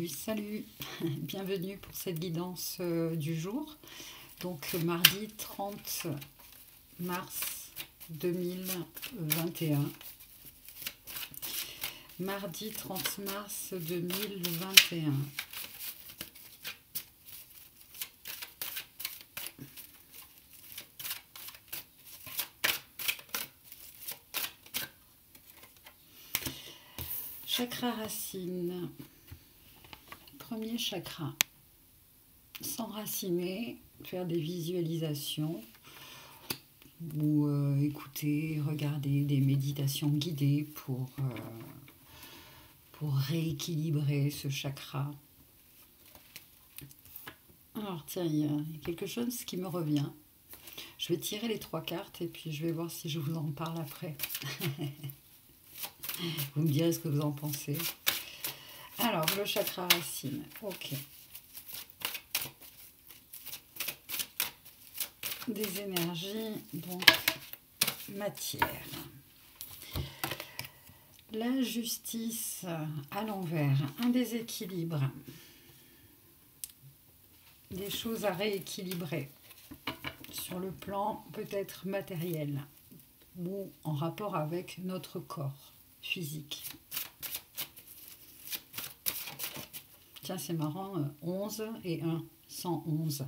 Salut, bienvenue pour cette guidance du jour. Donc mardi 30 mars 2021. Mardi 30 mars 2021. Chakra racine. Premier chakra. S'enraciner, faire des visualisations ou écouter, regarder des méditations guidées pour rééquilibrer ce chakra. Alors tiens, il y a quelque chose qui me revient. Je vais tirer les 3 cartes et puis je vais voir si je vous en parle après. Vous me direz ce que vous en pensez. Alors, le chakra racine. Ok. Des énergies, donc, matière. La justice à l'envers. Un déséquilibre. Des choses à rééquilibrer. Sur le plan peut-être matériel. Ou en rapport avec notre corps physique. Tiens, c'est marrant, 11 et 1, 111.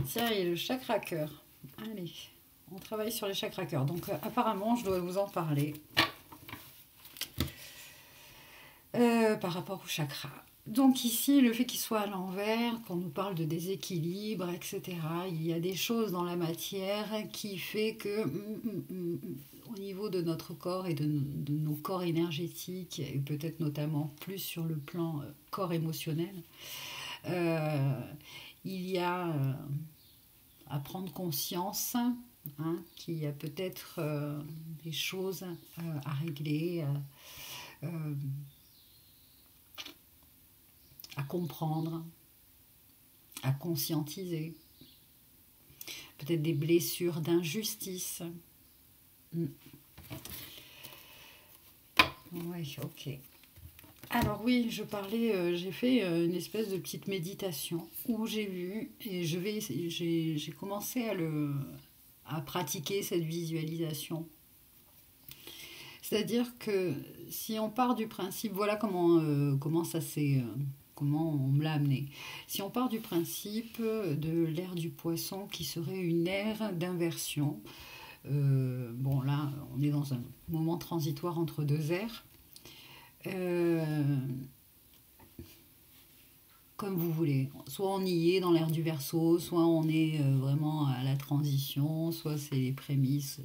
Tiens, il y a le chakra cœur. Allez, on travaille sur les chakras cœur. Donc, apparemment, je dois vous en parler. Par rapport au chakra. Donc ici, le fait qu'il soit à l'envers, qu'on nous parle de déséquilibre, etc., il y a des choses dans la matière qui fait que au niveau de notre corps et de nos corps énergétiques, et peut-être notamment plus sur le plan corps émotionnel, il y a à prendre conscience qu'il y a peut-être des choses à régler, à comprendre, à conscientiser, peut-être des blessures d'injustice. Oui, ok. Alors oui, je parlais, j'ai fait une espèce de petite méditation où j'ai vu, et j'ai commencé à pratiquer cette visualisation. C'est-à-dire que si on part du principe, voilà comment ça s'est... comment on me l'a amené. Si on part du principe de l'ère du poisson qui serait une ère d'inversion, bon là on est dans un moment transitoire entre deux ères, comme vous voulez. Soit on y est dans l'ère du Verseau, soit on est vraiment à la transition, soit c'est les prémices,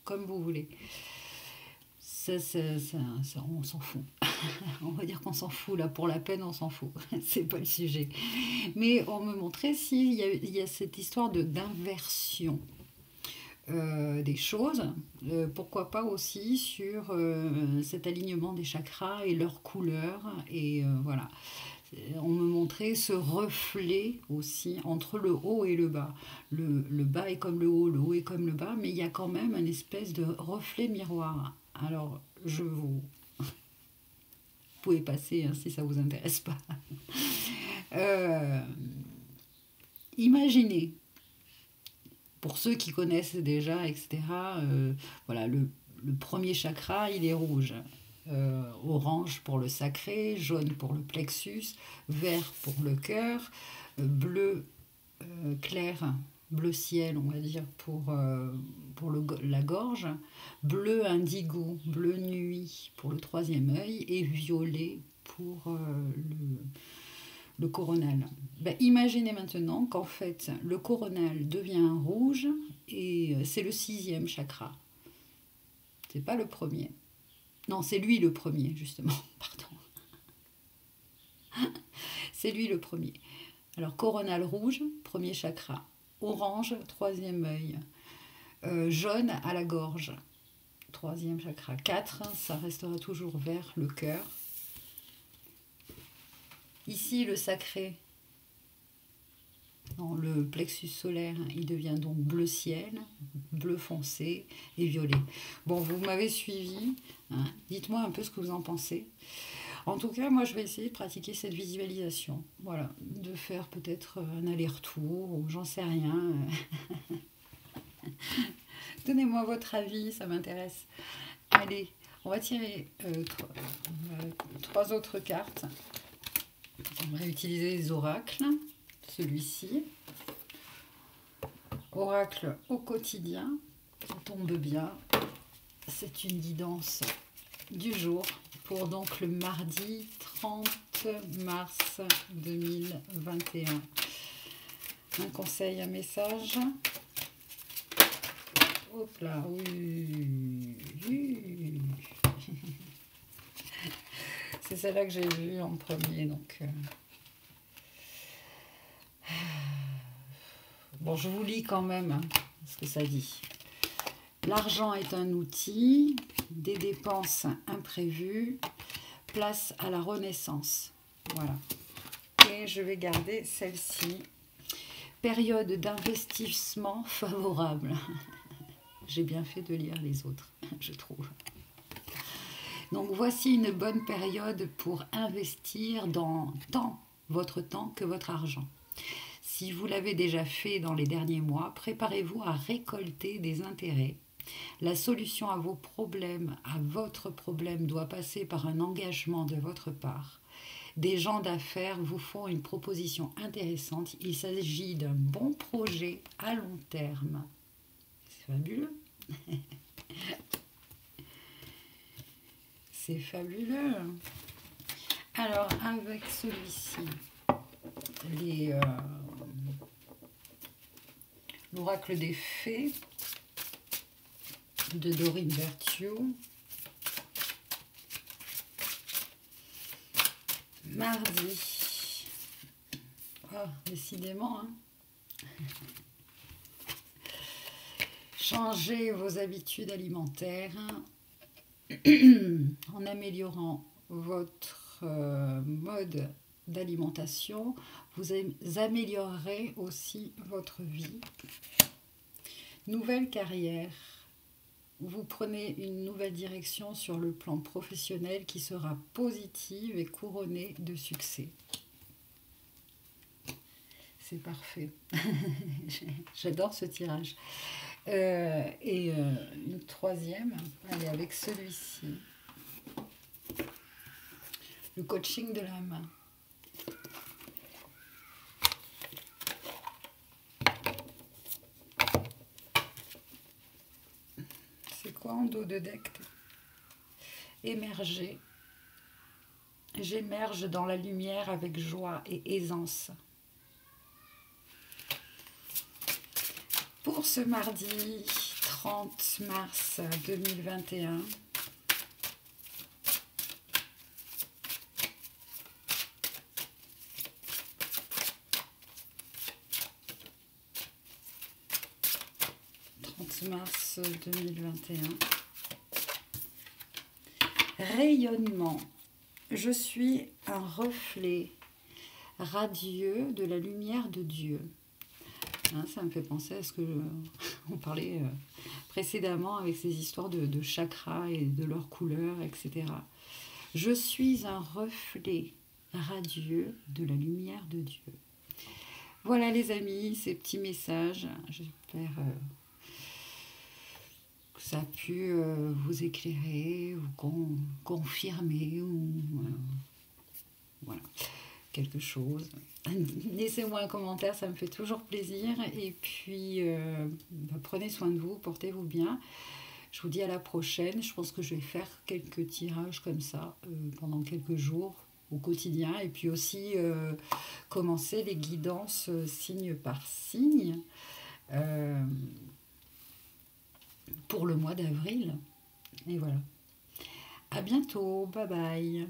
comme vous voulez. Ça, on s'en fout. On va dire qu'on s'en fout, là, pour la peine, on s'en fout. C'est pas le sujet. Mais on me montrait s'il y a cette histoire d'inversion des choses. Pourquoi pas aussi sur cet alignement des chakras et leurs couleurs. Et voilà. On me montrait ce reflet aussi entre le haut et le bas. Le bas est comme le haut est comme le bas, mais il y a quand même une espèce de reflet miroir. Alors, vous pouvez passer si ça ne vous intéresse pas. Imaginez, pour ceux qui connaissent déjà, etc., voilà, le premier chakra, il est rouge. Orange pour le sacré, jaune pour le plexus, vert pour le cœur, bleu clair, bleu ciel, on va dire, pour la gorge, bleu indigo, bleu nuit pour le troisième œil et violet pour le coronal. Ben, imaginez maintenant qu'en fait, le coronal devient rouge et c'est le 6e chakra. C'est pas le premier. Non, c'est lui le premier, justement. Pardon. C'est lui le premier. Alors, coronal rouge, premier chakra. Orange, troisième œil. Jaune à la gorge, troisième chakra. 4, ça restera toujours vert, le cœur. Ici, le sacré, dans le plexus solaire, il devient donc bleu ciel, bleu foncé et violet. Bon, vous m'avez suivi, hein. Dites-moi un peu ce que vous en pensez. En tout cas, moi, je vais essayer de pratiquer cette visualisation. Voilà, de faire peut-être un aller-retour, ou j'en sais rien. Donnez-moi votre avis, ça m'intéresse. Allez, on va tirer trois autres cartes. On va utiliser les oracles. Celui-ci. Oracle au quotidien. Ça tombe bien. C'est une guidance du jour pour donc le mardi 30 mars 2021. Un conseil, un message. Hop là, oui. C'est celle-là que j'ai vue en premier, donc... Bon, je vous lis quand même ce que ça dit. L'argent est un outil, des dépenses imprévues, place à la renaissance. Voilà. Et je vais garder celle-ci. Période d'investissement favorable. J'ai bien fait de lire les autres, je trouve. Donc voici une bonne période pour investir dans tant votre temps que votre argent. Si vous l'avez déjà fait dans les derniers mois, préparez-vous à récolter des intérêts. La solution à vos problèmes, à votre problème, doit passer par un engagement de votre part. Des gens d'affaires vous font une proposition intéressante. Il s'agit d'un bon projet à long terme. C'est fabuleux. C'est fabuleux. Alors, avec celui-ci, l'oracle des fées de Dorine Virtue. Mardi. Oh, décidément, hein. Changez vos habitudes alimentaires en améliorant votre mode d'alimentation. Vous améliorerez aussi votre vie. Nouvelle carrière. Vous prenez une nouvelle direction sur le plan professionnel qui sera positive et couronnée de succès. C'est parfait. J'adore ce tirage. Une troisième, allez, avec celui-ci. Le coaching de l'âme. C'est quoi en dos de deck? Émerger. J'émerge dans la lumière avec joie et aisance. Pour ce mardi 30 mars 2021, mars 2021. Rayonnement. Je suis un reflet radieux de la lumière de Dieu. Hein, ça me fait penser à ce que on parlait précédemment avec ces histoires de chakras et de leurs couleurs, etc. Je suis un reflet radieux de la lumière de Dieu. Voilà les amis, ces petits messages. J'espère que ça a pu vous éclairer, vous confirmer, ou voilà, quelque chose. Laissez-moi un commentaire, ça me fait toujours plaisir. Et puis, prenez soin de vous, portez-vous bien. Je vous dis à la prochaine. Je pense que je vais faire quelques tirages comme ça pendant quelques jours au quotidien. Et puis aussi commencer les guidances signe par signe pour le mois d'avril. Et voilà. À bientôt. Bye bye.